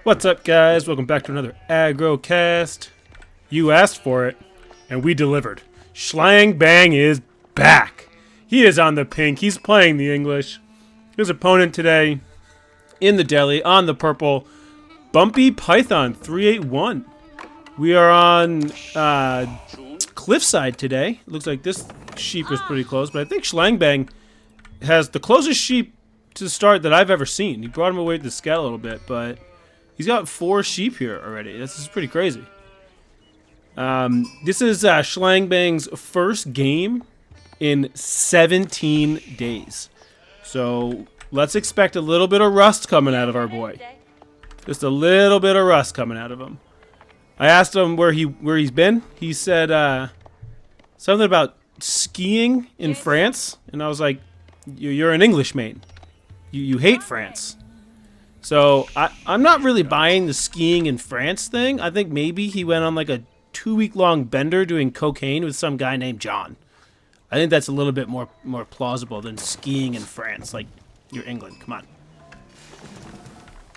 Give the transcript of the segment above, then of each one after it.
What's up, guys? Welcome back to another AggroCast. You asked for it, and we delivered. Schlangbangg is back. He is on the pink. He's playing the English. His opponent today in the deli on the purple, Bumpy Python 381. We are on Cliffside today. Looks like this sheep is pretty close, but I think Schlangbangg has the closest sheep to start that I've ever seen. He brought him away to the scout a little bit, but he's got 4 sheep here already. This is pretty crazy. This is Schlangbang's first game in 17 days. So let's expect a little bit of rust coming out of our boy. Just a little bit of rust coming out of him. I asked him where he's been. He said something about skiing in France, and I was like, "You're an Englishman. You hate France." So I'm not really buying the skiing in France thing. I think maybe he went on like a 2-week-long bender doing cocaine with some guy named John. I think that's a little bit more plausible than skiing in France. Like, you're England. Come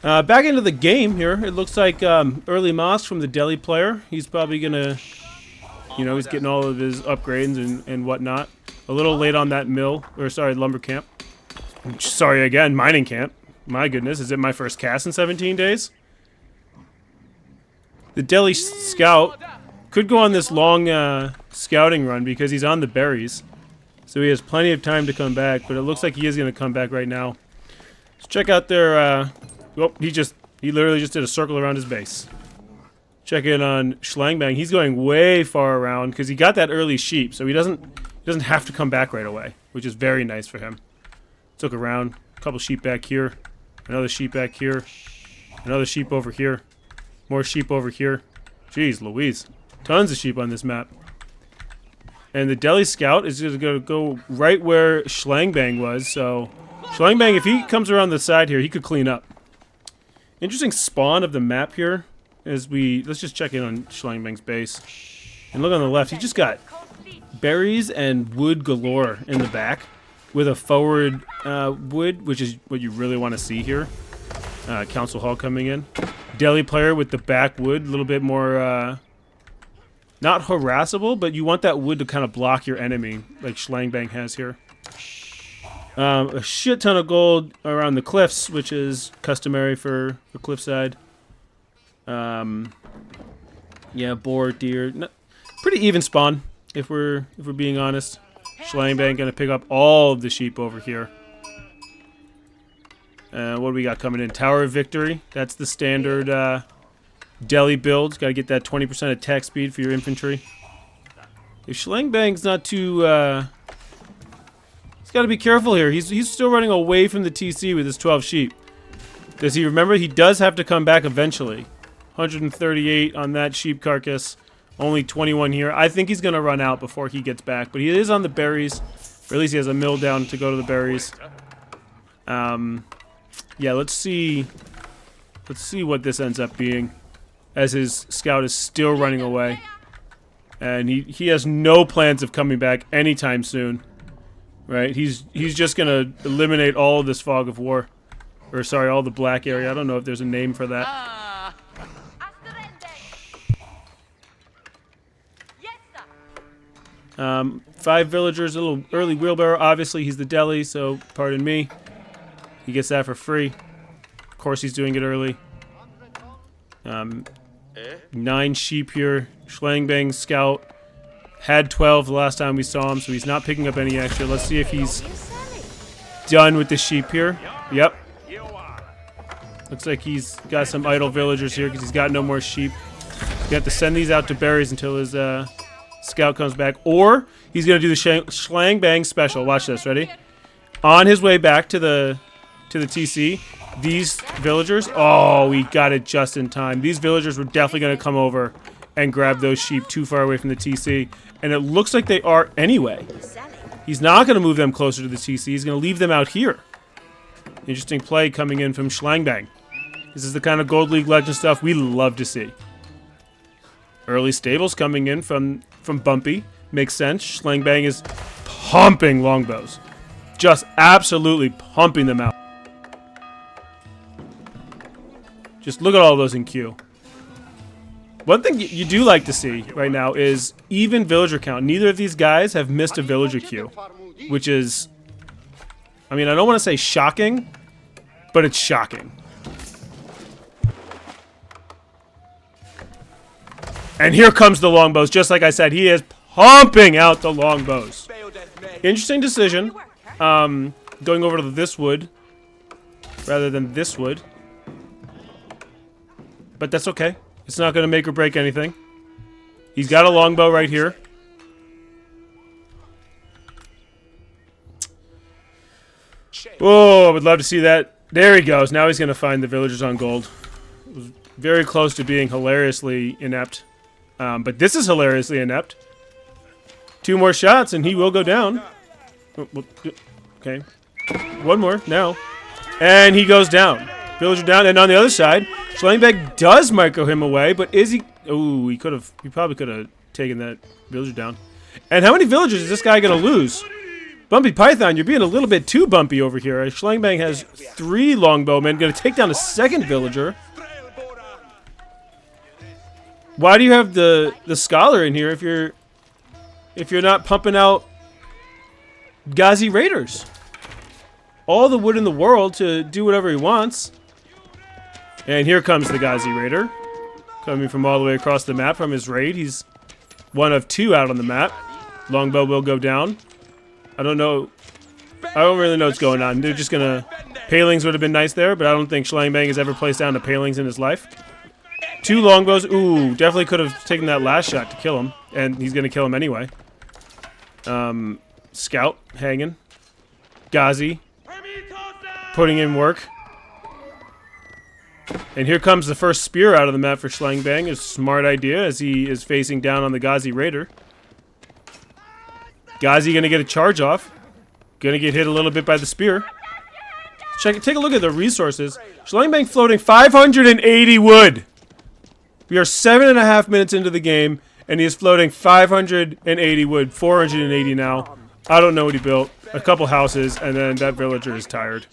on. Back into the game here. It looks like early moss from the deli player. He's probably gonna, he's getting all of his upgrades and whatnot. A little late on that lumber camp. Sorry again, mining camp. My goodness, is it my first cast in 17 days? The deli scout could go on this long scouting run because he's on the berries. So he has plenty of time to come back, but it looks like he is going to come back right now. Let's check out their, he literally just did a circle around his base. Check in on Schlangbangg. He's going way far around because he got that early sheep, so he doesn't have to come back right away, which is very nice for him. Look around, a couple sheep back here, another sheep back here, another sheep over here, more sheep over here. Jeez Louise, tons of sheep on this map. And the deli scout is just going to go right where Schlangbangg was, so Schlangbangg, if he comes around the side here, he could clean up. Interesting spawn of the map here as let's just check in on Schlangbang's base. And look on the left, he just got berries and wood galore in the back, with a forward wood, which is what you really want to see here. Council Hall coming in. Deli player with the back wood, a little bit more, not harassable, but you want that wood to kind of block your enemy, like Schlangbangg has here. A shit ton of gold around the cliffs, which is customary for Cliffside. Yeah, boar, deer, pretty even spawn, if we're being honest. Schlangbangg gonna pick up all of the sheep over here. What do we got coming in? Tower of Victory. That's the standard deli build. Got to get that 20% attack speed for your infantry. If Schlangbang's not too, he's got to be careful here. He's still running away from the TC with his 12 sheep. Does he remember? He does have to come back eventually. 138 on that sheep carcass. Only 21 here. I think he's going to run out before he gets back. But he is on the berries. Or at least he has a mill down to go to the berries. Yeah, let's see what this ends up being. As his scout is still running away. And he has no plans of coming back anytime soon. Right? He's just going to eliminate all of this fog of war. Or sorry, all the black area. I don't know if there's a name for that. 5 villagers, a little early wheelbarrow. Obviously, he's the deli, so pardon me. He gets that for free. Of course, he's doing it early. 9 sheep here. Schlangbangg scout had 12 the last time we saw him, so he's not picking up any extra. Let's see if he's done with the sheep here. Yep. Looks like he's got some idle villagers here because he's got no more sheep. We have to send these out to berries until his scout comes back, or he's gonna do the Schlangbangg special. Watch this. Ready? On his way back to the TC, these villagers. Oh, we got it just in time. These villagers were definitely gonna come over and grab those sheep too far away from the TC, and it looks like they are anyway. He's not gonna move them closer to the TC. He's gonna leave them out here. Interesting play coming in from Schlangbangg. This is the kind of Gold League Legend stuff we love to see. Early stables coming in from Bumpy. Makes sense. Schlangbangg is pumping longbows. Just absolutely pumping them out. Just look at all those in queue. One thing you do like to see right now is even villager count. Neither of these guys have missed a villager queue, which is, I mean, I don't want to say shocking, but it's shocking. And here comes the longbows. Just like I said, he is pumping out the longbows. Interesting decision. Going over to this wood rather than this wood. But that's okay. It's not going to make or break anything. He's got a longbow right here. Oh, I would love to see that. There he goes. Now he's going to find the villagers on gold. It was very close to being hilariously inept. But this is hilariously inept. 2 more shots and he will go down. Okay. 1 more now. And he goes down. Villager down. And on the other side, Schlangbangg does micro him away, but is he... Oh, he probably could have taken that villager down. And how many villagers is this guy going to lose? Bumpy Python, you're being a little bit too bumpy over here. Schlangbangg has 3 longbowmen. Going to take down a 2nd villager. Why do you have the scholar in here if you're not pumping out Ghazi raiders? All the wood in the world to do whatever he wants. And here comes the Ghazi raider, coming from all the way across the map from his raid. He's 1 of 2 out on the map. Longbow will go down. I don't know. I don't really know what's going on. They're just gonna... Palings would have been nice there, but I don't think Schlangbangg has ever placed down the palings in his life. 2 longbows. Ooh, definitely could have taken that last shot to kill him. And he's gonna kill him anyway. Scout hanging. Ghazi putting in work. And here comes the first spear out of the map for Schlangbangg. A smart idea as he is facing down on the Ghazi raider. Ghazi gonna get a charge off. Gonna get hit a little bit by the spear. Take a look at the resources. Schlangbangg floating 580 wood. We are 7.5 minutes into the game, and he is floating 580 wood. 480 now. I don't know what he built. A couple houses, and then that villager is tired.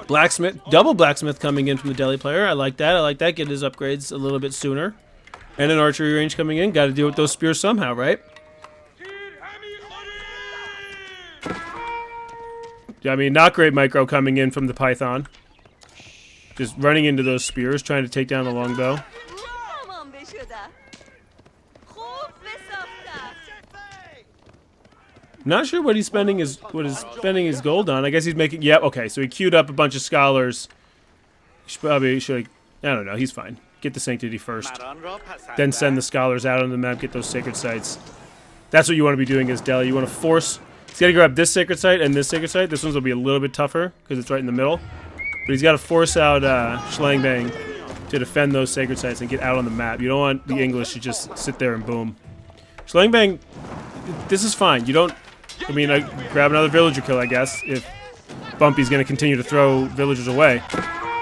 Blacksmith, double blacksmith coming in from the deli player. I like that. I like that. Get his upgrades a little bit sooner. And an archery range coming in. Got to deal with those spears somehow, right? I mean, not great micro coming in from the Python. Just running into those spears, trying to take down the longbow. Not sure what he's spending his gold on. I guess he's making. Yep. Okay. So he queued up a bunch of scholars. Probably should. I don't know. He's fine. Get the sanctity first. Then send the scholars out on the map. Get those sacred sites. That's what you want to be doing as Deli. You want to force. He's got to grab this sacred site and this sacred site. This one's will be a little bit tougher because it's right in the middle. But he's got to force out Schlangbangg to defend those sacred sites and get out on the map. You don't want the English to just sit there and boom. Schlangbangg, this is fine. You don't. I mean, I grab another villager kill, I guess, if Bumpy's going to continue to throw villagers away.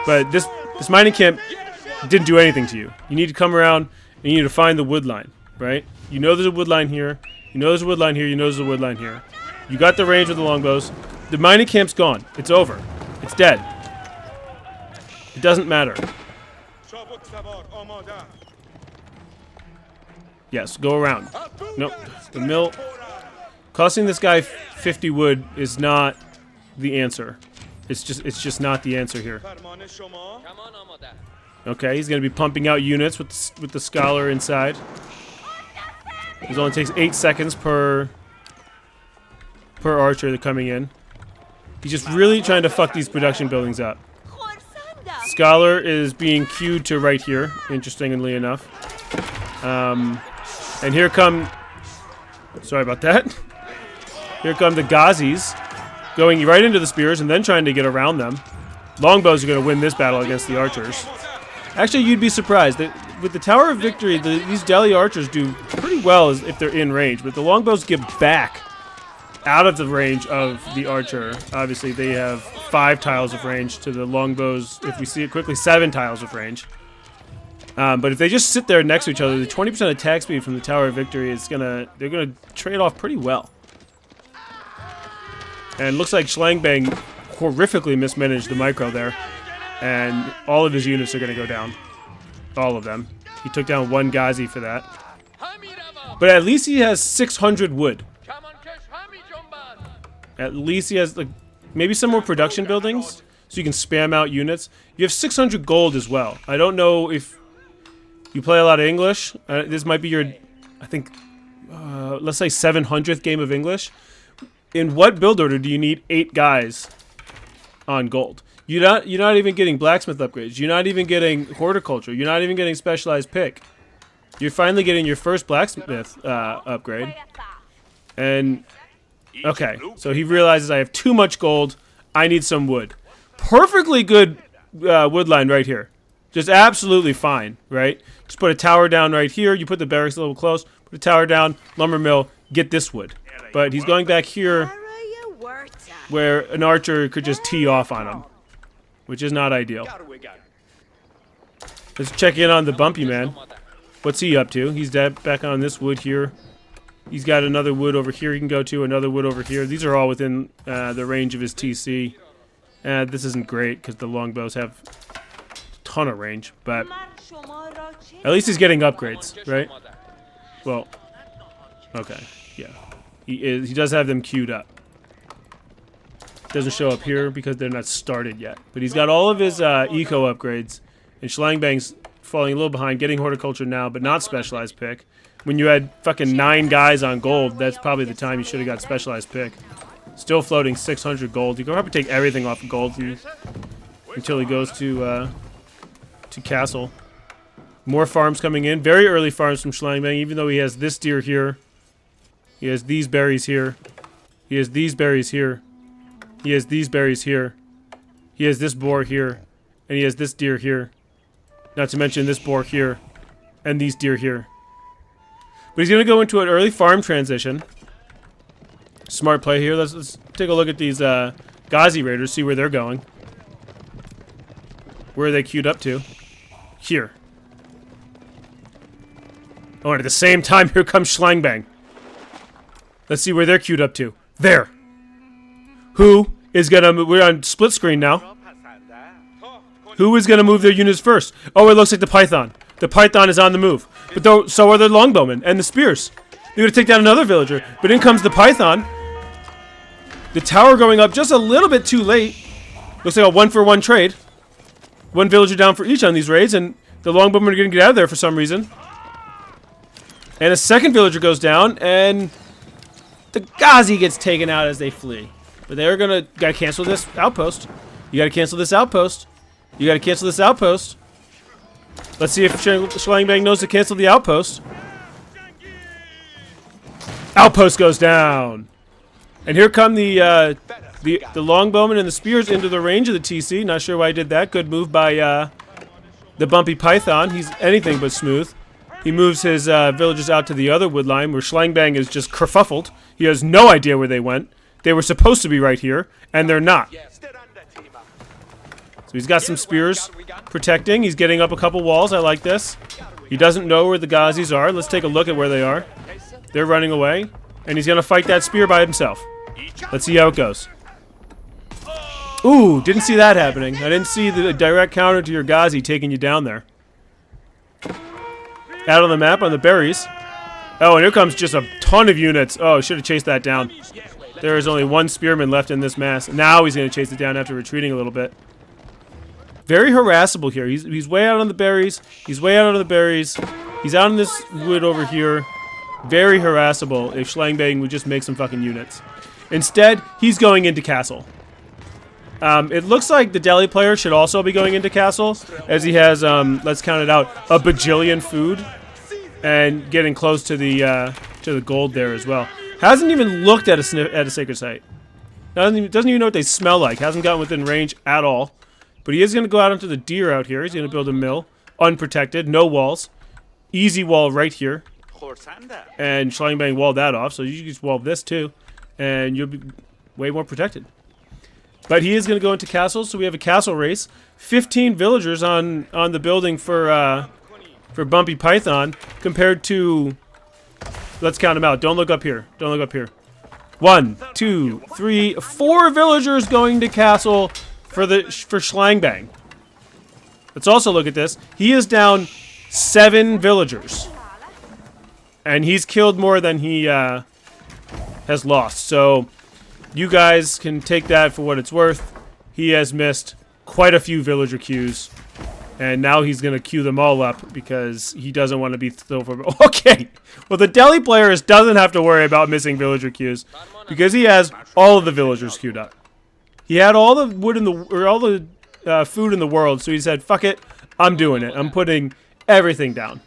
But this mining camp didn't do anything to you. You need to come around and you need to find the wood line, right? You know there's a wood line here. You know there's a wood line here. You know there's a wood line here. You got the range with the longbows. The mining camp's gone. It's over. It's dead. It doesn't matter. Yes, go around. Nope. The mill... Costing this guy 50 wood is not the answer. It's just not the answer here. Okay, he's gonna be pumping out units with the scholar inside. It only takes 8 seconds per archer coming in. He's just really trying to fuck these production buildings up. Scholar is being queued to right here, interestingly enough. And here come... Sorry about that. Here come the Ghazis, going right into the spears and then trying to get around them. Longbows are going to win this battle against the archers. Actually, you'd be surprised that with the Tower of Victory, these Delhi archers do pretty well if they're in range, but the longbows get back out of the range of the archer. Obviously, they have 5 tiles of range to the longbows, if we see it quickly, 7 tiles of range. But if they just sit there next to each other, the 20% attack speed from the Tower of Victory is they're gonna trade off pretty well. And it looks like Schlangbangg horrifically mismanaged the micro there. and all of his units are going to go down. All of them. He took down one Ghazi for that. But at least he has 600 wood. At least he has, like, maybe some more production buildings, so you can spam out units. You have 600 gold as well. I don't know if you play a lot of English. This might be your, I think, let's say 700th game of English. In what build order do you need 8 guys on gold? You're not even getting blacksmith upgrades. You're not even getting horticulture. You're not even getting specialized pick. You're finally getting your first blacksmith upgrade. And okay, so he realizes I have too much gold. I need some wood. Perfectly good wood line right here. Just absolutely fine, right? Just put a tower down right here. You put the barracks a little close. Put a tower down, lumber mill, get this wood. But he's going back here where an archer could just tee off on him, which is not ideal. Let's check in on the bumpy man. What's he up to? He's back on this wood here. He's got another wood over here he can go to, another wood over here. These are all within the range of his TC. This isn't great because the longbows have a ton of range, but at least he's getting upgrades, right? Well, okay, yeah. He does have them queued up. Doesn't show up here because they're not started yet. But he's got all of his eco upgrades, and Schlangbang's falling a little behind, getting horticulture now, but not specialized pick. When you had fucking 9 guys on gold, that's probably the time you should have got specialized pick. Still floating 600 gold. You can probably take everything off of gold until he goes to castle. More farms coming in. Very early farms from Schlangbangg, even though he has this deer here. He has these berries here. He has these berries here. He has these berries here. He has this boar here. And he has this deer here. Not to mention this boar here. And these deer here. But he's going to go into an early farm transition. Smart play here. Let's take a look at these Ghazi Raiders, see where they're going. Where are they queued up to? Here. Oh, and at the same time, here comes Schlangbangg. Let's see where they're queued up to. There. Who is gonna? We're on split screen now. Who is gonna move their units first? Oh, it looks like the Python. The Python is on the move. But so are the longbowmen and the spears. They're gonna take down another villager. But in comes the Python. The tower going up just a little bit too late. Looks like a 1-for-1 trade. 1 villager down for each on these raids, and the longbowmen are gonna get out of there for some reason. And a second villager goes down, and the Ghazi gets taken out as they flee. But they're gotta cancel this outpost. You gotta cancel this outpost. You gotta cancel this outpost. Let's see if Schlangbangg knows to cancel the outpost. Outpost goes down. And here come the longbowmen and the spears into the range of the TC. Not sure why I did that. Good move by the bumpy Python. He's anything but smooth. He moves his villagers out to the other wood line where Schlangbangg is just kerfuffled. He has no idea where they went. They were supposed to be right here, and they're not. So he's got some spears protecting. He's getting up a couple walls. I like this. He doesn't know where the Ghazis are. Let's take a look at where they are. They're running away, and he's going to fight that spear by himself. Let's see how it goes. Ooh, didn't see that happening. I didn't see the direct counter to your Ghazi taking you down there. Out on the map on the berries. Oh, and here comes just a ton of units. Oh, should have chased that down. There is only 1 spearman left in this mass. Now he's going to chase it down after retreating a little bit. Very harassable here. He's way out on the berries. He's way out on the berries. He's out in this wood over here. Very harassable if Schlangbangg would just make some fucking units. Instead, he's going into castle. It looks like the Delhi player should also be going into castle, as he has, let's count it out, a bajillion food, and getting close to the gold there as well. Hasn't even looked at a sacred site. Doesn't even know what they smell like. Hasn't gotten within range at all. But he is going to go out onto the deer out here. He's going to build a mill, unprotected, no walls, easy wall right here, and Schlangbangg walled that off. So you can just wall this too, and you'll be way more protected. But he is going to go into castles, so we have a castle race. 15 villagers on the building for Bumpy Python, compared to, let's count them out. Don't look up here. Don't look up here. 1, 2, 3, 4 villagers going to castle for Schlangbangg. Let's also look at this. He is down 7 villagers. And he's killed more than he has lost. So you guys can take that for what it's worth. He has missed quite a few villager queues. And now he's going to queue them all up because he doesn't want to be still for... Okay. Well, the Delhi player doesn't have to worry about missing villager queues because he has all of the villagers queued up. He had all the wood in the... or all the food in the world. So he said, fuck it. I'm doing it. I'm putting everything down.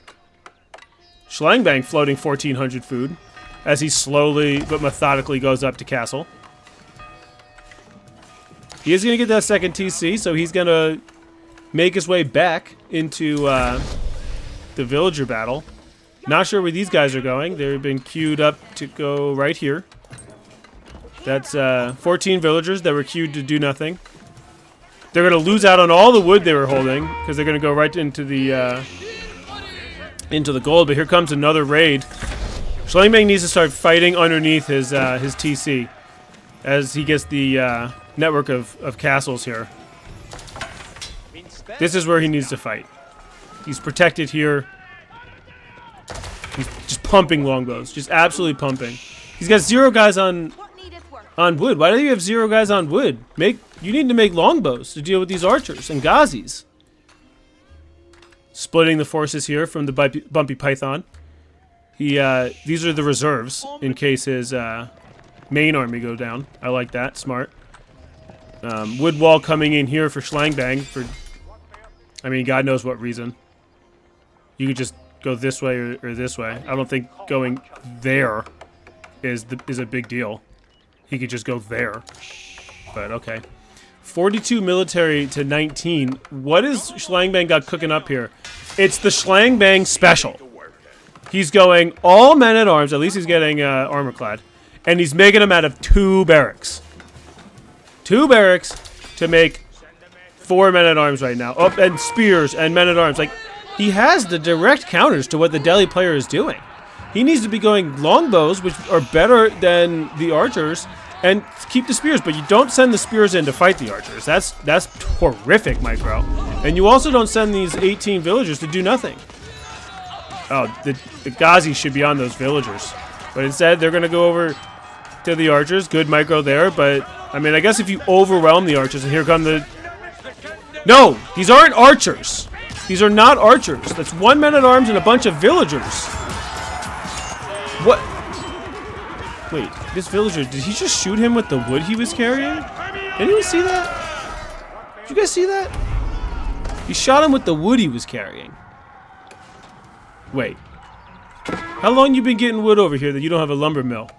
Schlangbangg floating 1,400 food as he slowly but methodically goes up to castle. He is going to get that second TC, so he's going to make his way back into the villager battle. Not sure where these guys are going. They've been queued up to go right here. That's 14 villagers that were queued to do nothing. They're going to lose out on all the wood they were holding because they're going to go right into the gold. But here comes another raid. Schlangbangg needs to start fighting underneath his TC as he gets the network of castles here. This is where he needs to fight. He's protected here. He's just pumping longbows. Just absolutely pumping. He's got 0 guys on wood. Why do you have 0 guys on wood? You need to make longbows to deal with these archers and Ghazis. Splitting the forces here from the Bumpy Python. These are the reserves in case his main army go down. I like that. Smart. Wood wall coming in here for Schlangbangg for... I mean, God knows what reason. You could just go this way or this way. I don't think going there is a big deal. He could just go there. But okay. 42 military to 19. What is Schlangbangg got cooking up here? It's the Schlangbangg special. He's going all men at arms. At least he's getting armor clad. And he's making them out of 2 barracks. 2 barracks to make 4 men at arms right now. Oh, and spears and men at arms. Like, he has the direct counters to what the Delhi player is doing. He needs to be going longbows, which are better than the archers, and keep the spears. But you don't send the spears in to fight the archers. That's horrific, Micro. And you also don't send these 18 villagers to do nothing. Oh, the Ghazi should be on those villagers. But instead, they're going to go over to the archers. Good Micro there, but... I mean, I guess if you overwhelm the archers, and here come the... No! These aren't archers! These are not archers. That's 1 man-at-arms and a bunch of villagers. What? Wait, this villager, did he just shoot him with the wood he was carrying? Did anyone see that? Did you guys see that? He shot him with the wood he was carrying. Wait. How long you been getting wood over here that you don't have a lumber mill?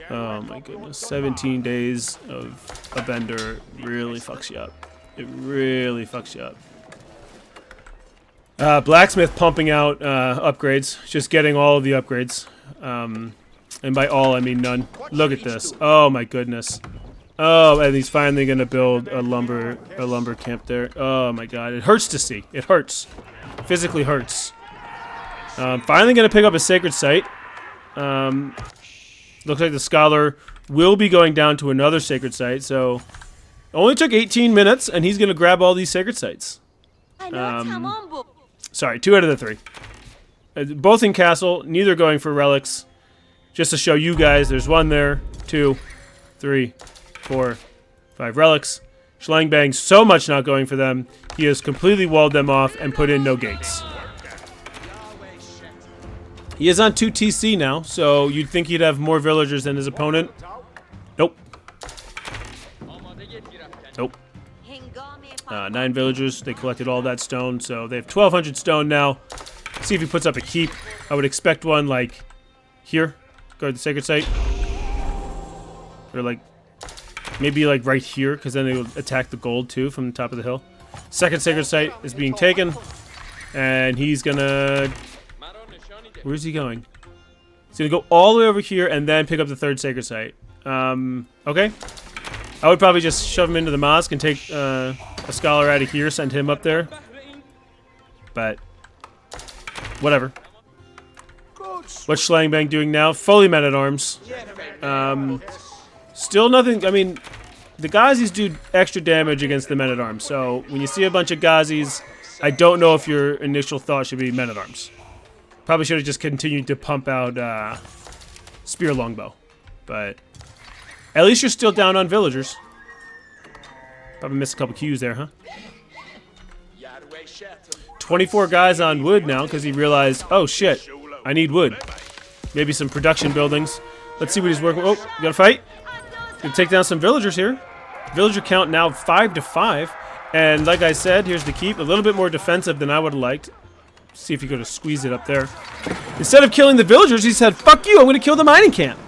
Oh my goodness, 17 days of a bender really fucks you up. It really fucks you up. Blacksmith pumping out upgrades, just getting all of the upgrades. And by all, I mean none. Look at this. Oh my goodness. Oh, and he's finally gonna build a lumber camp there. Oh my god, it hurts to see. It hurts. Physically hurts. Finally gonna pick up a sacred site. Looks like the scholar will be going down to another sacred site, so only took 18 minutes, and he's going to grab all these sacred sites. Sorry, 2 out of the 3. Both in castle, neither going for relics. Just to show you guys, there's 1 there, 2, 3, 4, 5 relics. Schlangbangg so much not going for them, he has completely walled them off and put in no gates. He is on 2 TC now, so you'd think he'd have more villagers than his opponent. Nope. Nope. 9 villagers. They collected all that stone, so they have 1,200 stone now. See if he puts up a keep. I would expect one like here. Guard the sacred site. Or like maybe like right here, because then they will attack the gold too from the top of the hill. Second sacred site is being taken, and he's gonna... Where's he going? He's gonna go all the way over here and then pick up the 3rd sacred site. Okay. I would probably just shove him into the mosque and take a scholar out of here, send him up there. But whatever. What's Schlangbangg doing now? Fully men at arms. Still nothing. I mean, the Gazis do extra damage against the men-at-arms. So when you see a bunch of Gazis, I don't know if your initial thought should be men-at-arms. Probably should have just continued to pump out spear longbow. But at least you're still down on villagers. Probably missed a couple Qs there, huh? 24 guys on wood now because he realized, oh shit, I need wood. Maybe some production buildings. Let's see what he's working with. Oh, you got a fight? Gonna take down some villagers here. Villager count now 5 to 5. And like I said, here's the keep. A little bit more defensive than I would have liked. See if he could have squeezed it up there. Instead of killing the villagers, he said, fuck you, I'm gonna kill the mining camp.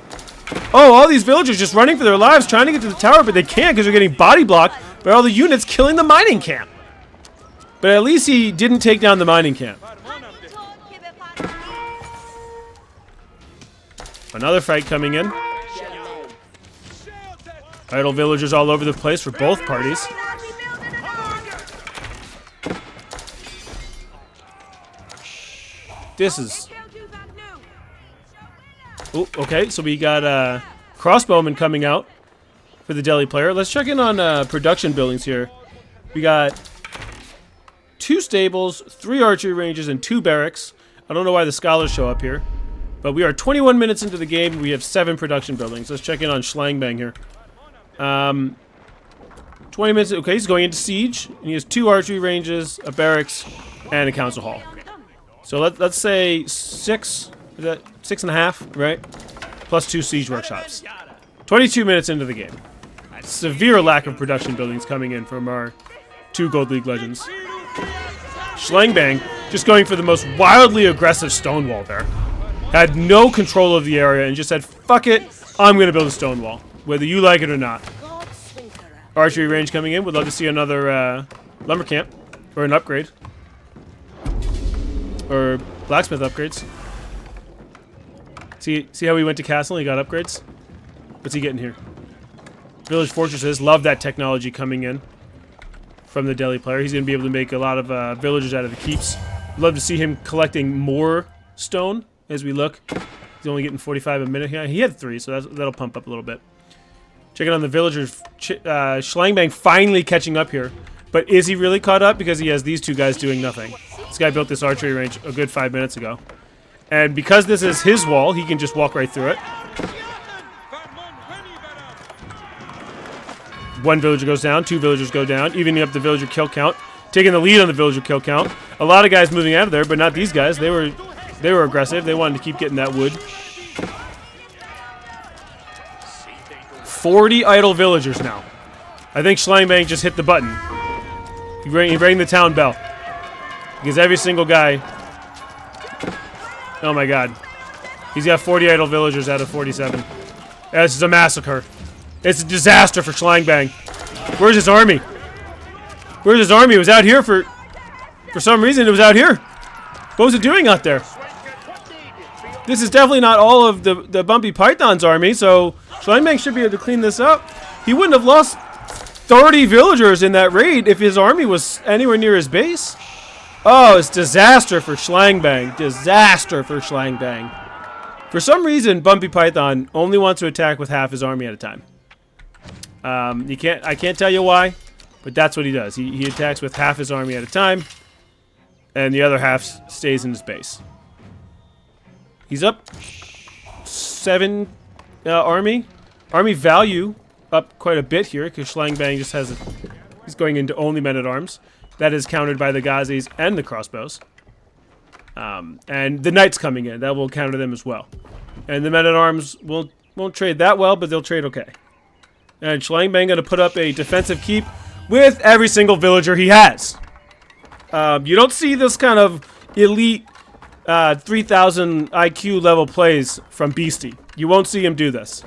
Oh, all these villagers just running for their lives, trying to get to the tower, but they can't because they're getting body blocked by all the units killing the mining camp. But at least he didn't take down the mining camp. Another fight coming in. Idle villagers all over the place for both parties. This is... Oh, okay, so we got crossbowmen coming out for the Delhi player. Let's check in on production buildings here. We got 2 stables, 3 archery ranges, and 2 barracks. I don't know why the scholars show up here. But we are 21 minutes into the game. We have 7 production buildings. Let's check in on Schlangbangg here. 20 minutes. Okay, he's going into siege. And he has 2 archery ranges, a barracks, and a council hall. So let's say 6. Is that 6.5, right? Plus 2 siege workshops. 22 minutes into the game. Severe lack of production buildings coming in from our 2 Gold League legends. Schlangbangg just going for the most wildly aggressive stone wall there. Had no control of the area and just said, fuck it, I'm going to build a stone wall, whether you like it or not. Archery range coming in. Would love to see another lumber camp or an upgrade. Or blacksmith upgrades. See how he went to castle and he got upgrades? What's he getting here? Village fortresses. Love that technology coming in from the Delhi player. He's going to be able to make a lot of villagers out of the keeps. Love to see him collecting more stone as we look. He's only getting 45 a minute here. He had 3, so that'll pump up a little bit. Checking on the villagers. Schlangbangg finally catching up here. But is he really caught up? Because he has these 2 guys doing nothing. This guy built this archery range a good 5 minutes ago. And because this is his wall, he can just walk right through it. 1 villager goes down, 2 villagers go down, evening up the villager kill count, taking the lead on the villager kill count. A lot of guys moving out of there, but not these guys. They were aggressive. They wanted to keep getting that wood. 40 idle villagers now. I think Schlangbangg just hit the button. He rang the town bell. Because every single guy... Oh my god. He's got 40 idle villagers out of 47. This is a massacre. It's a disaster for Schlangbangg. Where's his army? Where's his army? It was out here for some reason. It was out here. What was it doing out there? This is definitely not all of the Bumpy Python's army, so Schlangbangg should be able to clean this up. He wouldn't have lost 30 villagers in that raid if his army was anywhere near his base. Oh, it's disaster for Schlangbangg. Disaster for Schlangbangg. For some reason, Bumpy Python only wants to attack with half his army at a time. I can't tell you why, but that's what he does. He attacks with half his army at a time, and the other half stays in his base. He's up 7 army. Army value up quite a bit here because Schlangbangg just has he's going into only men-at-arms. That is countered by the Gazis and the crossbows. And the knights coming in, that will counter them as well. And the men-at-arms won't trade that well, but they'll trade okay. And Schlangbangg going to put up a defensive keep with every single villager he has. You don't see this kind of elite 3,000 IQ level plays from Beastie. You won't see him do this.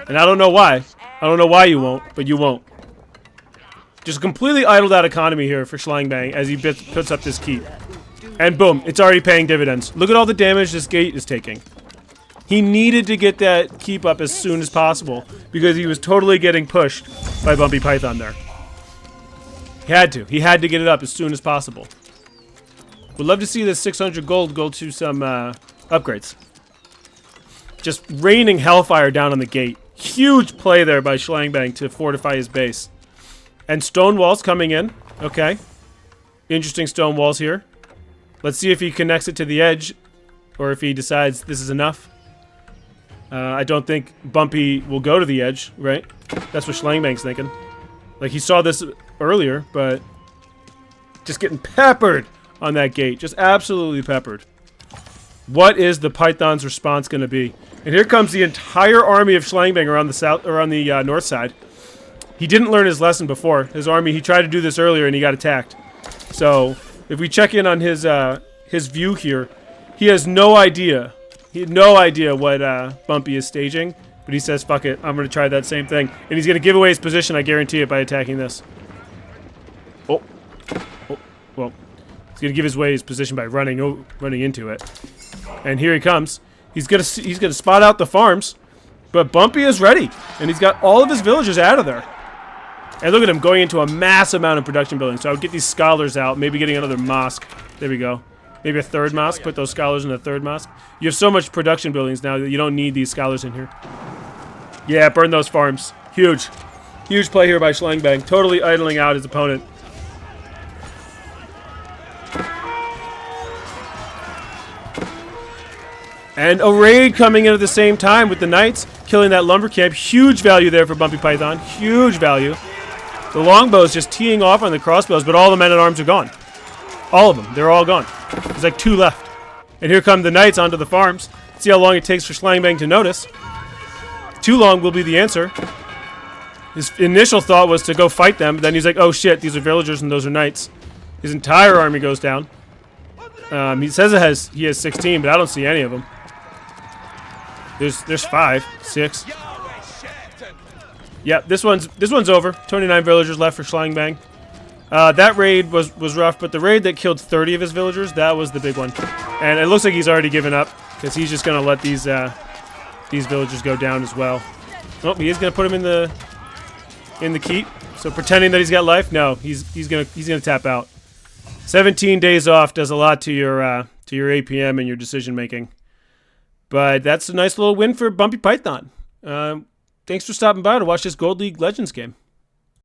And I don't know why. I don't know why you won't, but you won't. Just completely idled out economy here for Schlangbangg as he puts up this keep. And boom, it's already paying dividends. Look at all the damage this gate is taking. He needed to get that keep up as soon as possible because he was totally getting pushed by Bumpy Python there. He had to. He had to get it up as soon as possible. Would love to see this 600 gold go to some upgrades. Just raining hellfire down on the gate. Huge play there by Schlangbangg to fortify his base. And stone walls coming in. Okay. Interesting stone walls here. Let's see if he connects it to the edge, or if he decides this is enough. I don't think Bumpy will go to the edge, right? That's what Schlangbang's thinking. Like, he saw this earlier, but just getting peppered on that gate. Just absolutely peppered. What is the Python's response going to be? And here comes the entire army of Schlangbangg around the south, or on the north side. He didn't learn his lesson before. His army, he tried to do this earlier and he got attacked. So, if we check in on his view here, he has no idea. He had no idea what Bumpy is staging, but he says, fuck it, I'm going to try that same thing. And he's going to give away his position, I guarantee it, by attacking this. Oh, well, he's going to give away his position by running into it. And here he comes. He's going to spot out the farms, but Bumpy is ready, and he's got all of his villagers out of there. And look at him going into a mass amount of production buildings. So I would get these scholars out, maybe getting another mosque. There we go. Maybe a third mosque. Put those scholars in a third mosque. You have so much production buildings now that you don't need these scholars in here. Yeah, burn those farms. Huge. Huge play here by Schlangbangg. Totally idling out his opponent. And a raid coming in at the same time with the knights, killing that lumber camp. Huge value there for Bumpy Python. Huge value. The longbows just teeing off on the crossbows, but all the men-at-arms are gone. All of them. They're all gone. There's like 2 left. And here come the knights onto the farms. Let's see how long it takes for Schlangbangg to notice. Too long will be the answer. His initial thought was to go fight them, but then he's like, oh shit, these are villagers and those are knights. His entire army goes down. He says he has 16, but I don't see any of them. There's 5, 6. Yeah, this one's over. 29 villagers left for Schlangbangg. That raid was rough, but the raid that killed 30 of his villagers, that was the big one. And it looks like he's already given up, because he's just gonna let these villagers go down as well. Oh, he is gonna put him in the keep. So pretending that he's got life, no, he's gonna tap out. 17 days off does a lot to your APM and your decision making. But that's a nice little win for Bumpy Python. Thanks for stopping by to watch this Gold League Legends game.